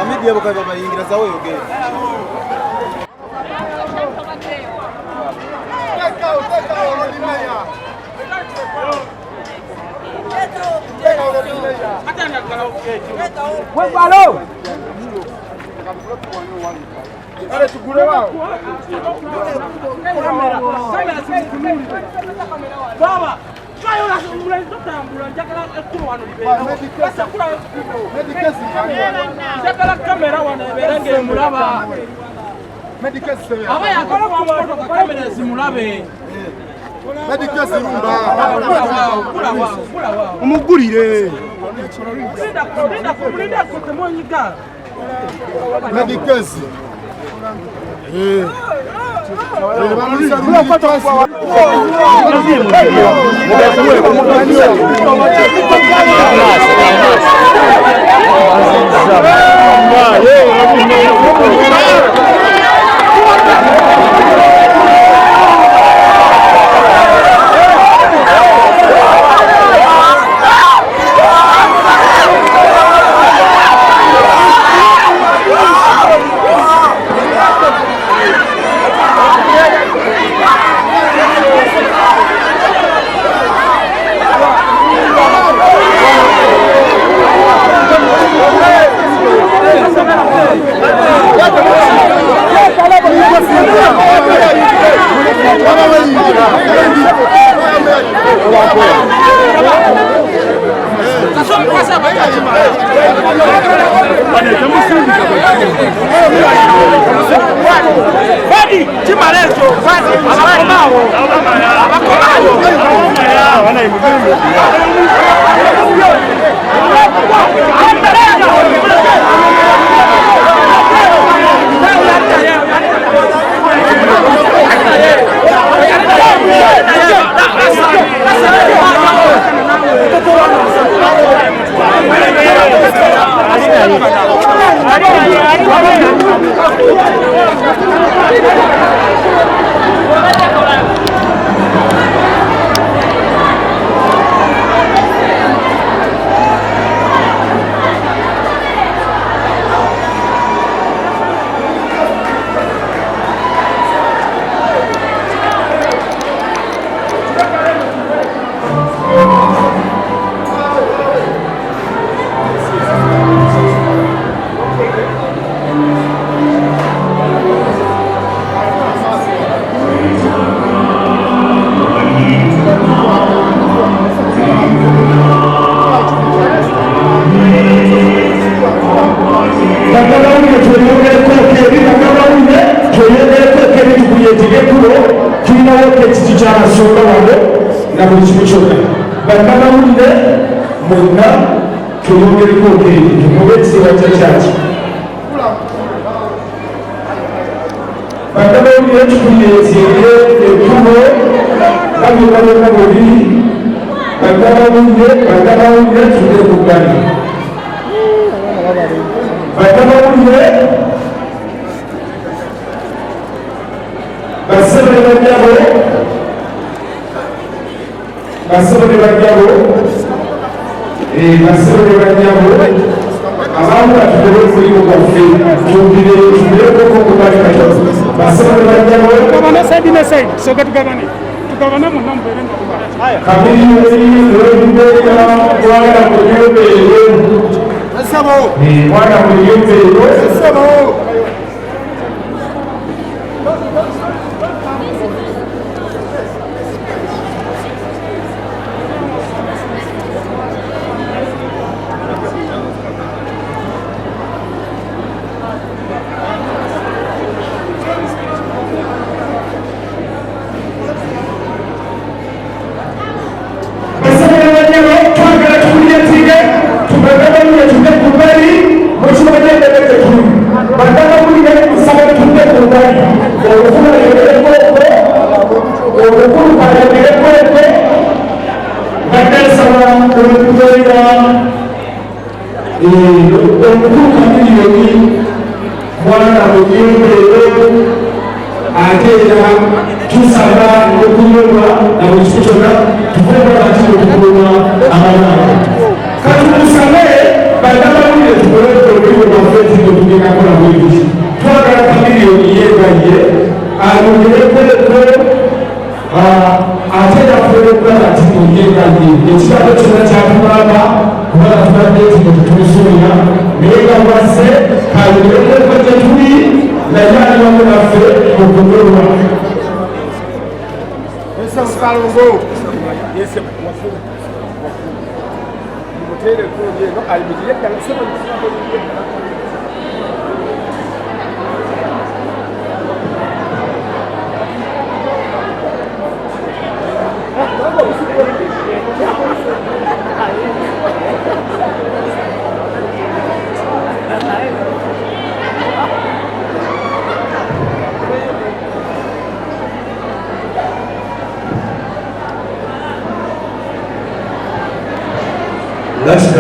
Media bukan baba ingira sawa yoge. Umugurire medikezi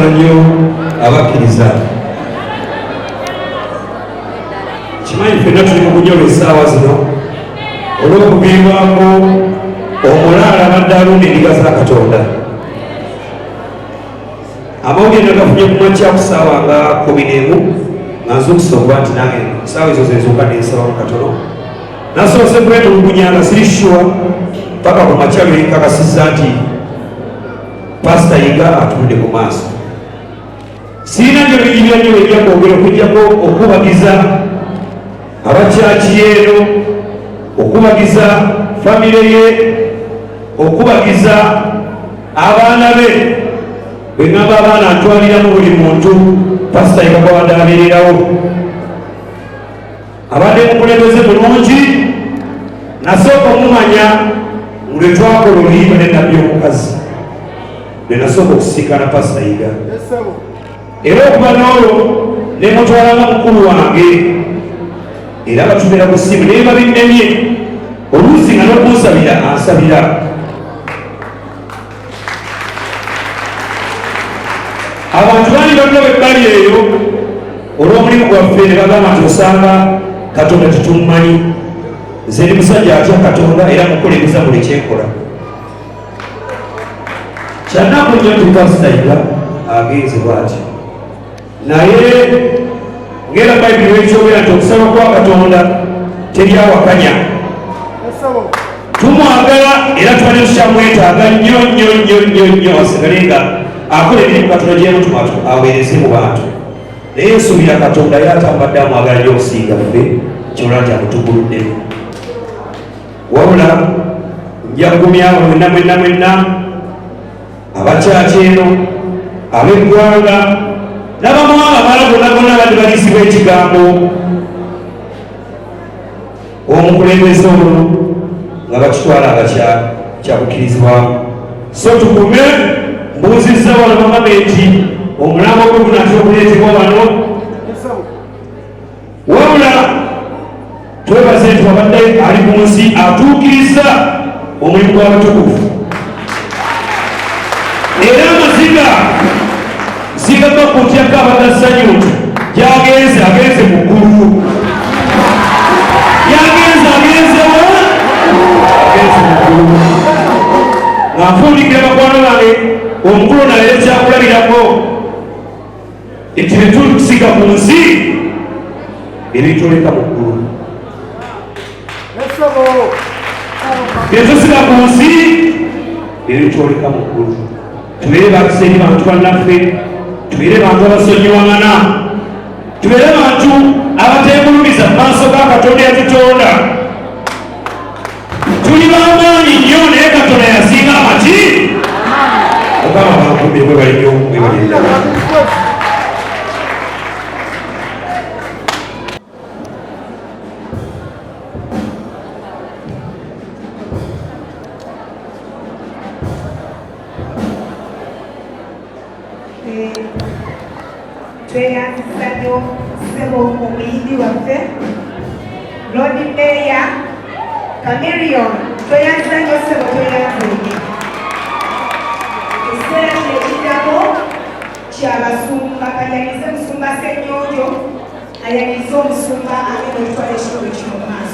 Nnyo abakkiriza kimanyi ffenna tuli mu kunyola essaawa zino olw'okugibwako omulaala abadde alunda endiga za Katonda. Amawulire nagafunye ku makya ku ssaawa nga 11 nga nzukusa okuba nti nange essaawa ezo zezuuka nensabamu katono nasoose kwetulugunya nga siri sure paka ku makya lwe nkakasizza nti Pastor Yiga atunde ku maaso. Sina nyo bijibya nyo ejja kwogera okujjako okubagiza abakyaki eno, okubagiza famire ye, okubagiza abaana be. Bwe ngamba abaana ntwaliramu buli muntu Pastor Yiga kwabadde abeererawo. Abadde mukulembeze bulungi, nasooka omumanya lwe twakola oluyimba n'ennabbi omukazi. Lwe nasooka okusinkana Pastor Yiga. Era okuva n'olwo ne mutwalanga mukulu wange era batubeera ku ssimu naye babinnemye oluusi nga n'okunsabira ansabira. Abantu bangi bonna b'ebbali eyo olw'omulimu gwaffe ne bagamba nti osanga Katonda tetumumanyi. Nze ndi musajja atya Katonda era mukulembeza buli kyenkola. Kyanaku nnyo nti Pastor Yiga agenze bw'ati. Naye ngera Bayibuli wekyogera nti okusaba kwa Katonda teryawakanya. Tumwagala era twali tukyamwetaaga nnyo nnyo nnyo nnyo nnyo asigale nga akola emirimu Katonda gy'emutuma aweereze mu bantu. Naye nsuubira Katonda era atambadde amwagala nnyo okusinga ffe kyolwa nti amutuguluddemu. Wabula nja kugumya mwenna mwenna mwenna abakyaki eno ab'eggwanga n'abamawanga abalala bonna bonna badde baliisibwa ekigambo omukulembeze ono nga bakitwala nga kyabukkirizibwamu. So tukume mbuuzizza wano gavumenti omulambo gwe gunatera okuleetebwa wano, wabula twebaze nti wabadde ali ku nsi atuukiriza omulimu gw'abatukuvu era amaziga sigamba kutyako abagazanyo nti yagenze agenze mu ggulu, yagenze agenzewa agenze mu ggulu. Nga nfundikira bakwano bange omukulu naye kyakulabirako nti tetusiga ku nsi ebitoleka mu ggulu, tetusiga ku nsi ebitoleka mu ggulu. Tubeere bakisa eri bantu bannaffe, tubeere bantu abasonyiwangana, tubeere bantu abateegulumiza mu maaso ga Katonda yatutonda. Tuli b'amaanyi nnyo naye Katonda yasinga amaki ogamba bankumbi bwe balinyo bwe balinda. tweyanzisa nnyo ssebo omuyimbi waffe Lodi Meya Chameleon tweyanzisa nnyo ssebo tweyanzike ekiseera kino ekiddako kyabasumba kayanyize musumba Ssenyonjo ayanize omusumba agenda okutwala ekitundu kino mu maaso